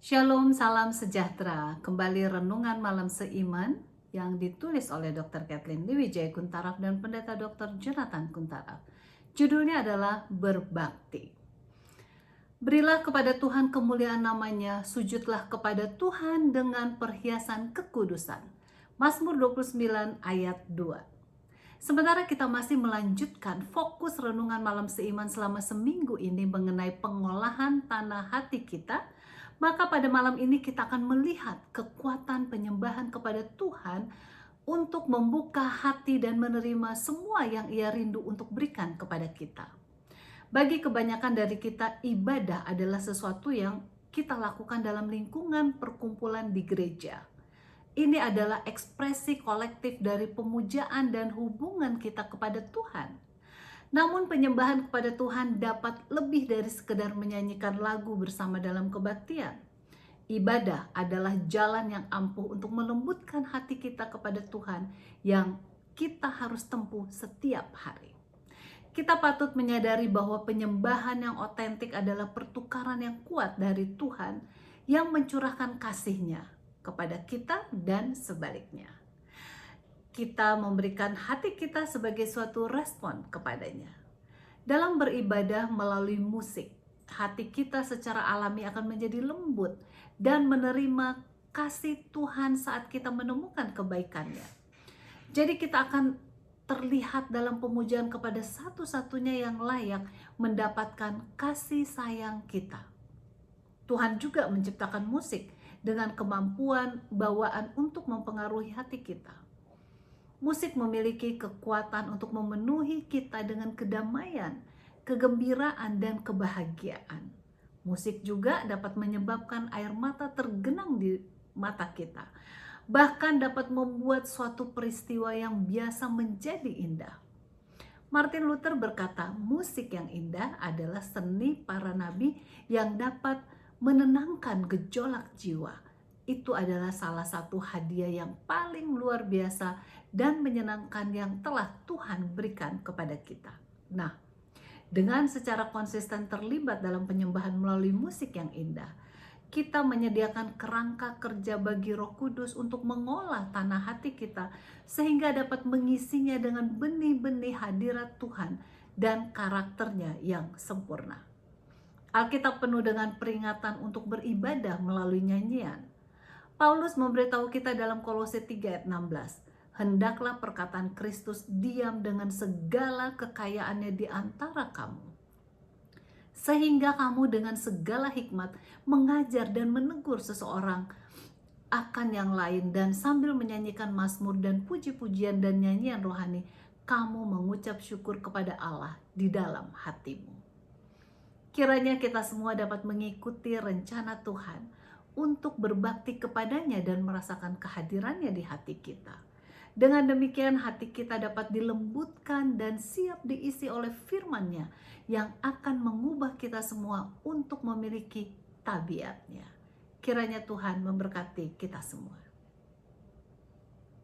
Shalom, salam sejahtera. Kembali renungan malam seiman yang ditulis oleh Dr. Kathleen Wijaya Kuntaraf dan Pendeta Dr. Jonathan Kuntaraf. Judulnya adalah Berbakti. Berilah kepada Tuhan kemuliaan namanya, sujudlah kepada Tuhan dengan perhiasan kekudusan. Mazmur 29 ayat 2. Sementara kita masih melanjutkan fokus renungan malam seiman selama seminggu ini mengenai pengolahan tanah hati kita, maka pada malam ini kita akan melihat kekuatan penyembahan kepada Tuhan untuk membuka hati dan menerima semua yang Ia rindu untuk berikan kepada kita. Bagi kebanyakan dari kita, ibadah adalah sesuatu yang kita lakukan dalam lingkungan perkumpulan di gereja. Ini adalah ekspresi kolektif dari pemujaan dan hubungan kita kepada Tuhan. Namun penyembahan kepada Tuhan dapat lebih dari sekedar menyanyikan lagu bersama dalam kebaktian. Ibadah adalah jalan yang ampuh untuk melembutkan hati kita kepada Tuhan yang kita harus tempuh setiap hari. Kita patut menyadari bahwa penyembahan yang otentik adalah pertukaran yang kuat dari Tuhan yang mencurahkan kasih-Nya kepada kita dan sebaliknya. Kita memberikan hati kita sebagai suatu respon kepadanya. Dalam beribadah melalui musik, hati kita secara alami akan menjadi lembut dan menerima kasih Tuhan saat kita menemukan kebaikannya. Jadi kita akan terlihat dalam pemujaan kepada satu-satunya yang layak mendapatkan kasih sayang kita. Tuhan juga menciptakan musik dengan kemampuan bawaan untuk mempengaruhi hati kita. Musik memiliki kekuatan untuk memenuhi kita dengan kedamaian, kegembiraan, dan kebahagiaan. Musik juga dapat menyebabkan air mata tergenang di mata kita, bahkan dapat membuat suatu peristiwa yang biasa menjadi indah. Martin Luther berkata, musik yang indah adalah seni para nabi yang dapat menenangkan gejolak jiwa. Itu adalah salah satu hadiah yang paling luar biasa dan menyenangkan yang telah Tuhan berikan kepada kita. Nah, dengan secara konsisten terlibat dalam penyembahan melalui musik yang indah, kita menyediakan kerangka kerja bagi Roh Kudus untuk mengolah tanah hati kita sehingga dapat mengisinya dengan benih-benih hadirat Tuhan dan karakternya yang sempurna. Alkitab penuh dengan peringatan untuk beribadah melalui nyanyian. Paulus memberitahu kita dalam Kolose 3 ayat 16, hendaklah perkataan Kristus diam dengan segala kekayaannya di antara kamu, sehingga kamu dengan segala hikmat mengajar dan menegur seseorang akan yang lain, dan sambil menyanyikan mazmur dan puji-pujian dan nyanyian rohani, kamu mengucap syukur kepada Allah di dalam hatimu. Kiranya kita semua dapat mengikuti rencana Tuhan untuk berbakti kepadanya dan merasakan kehadirannya di hati kita. Dengan demikian hati kita dapat dilembutkan dan siap diisi oleh firman-Nya yang akan mengubah kita semua untuk memiliki tabiat-Nya. Kiranya Tuhan memberkati kita semua.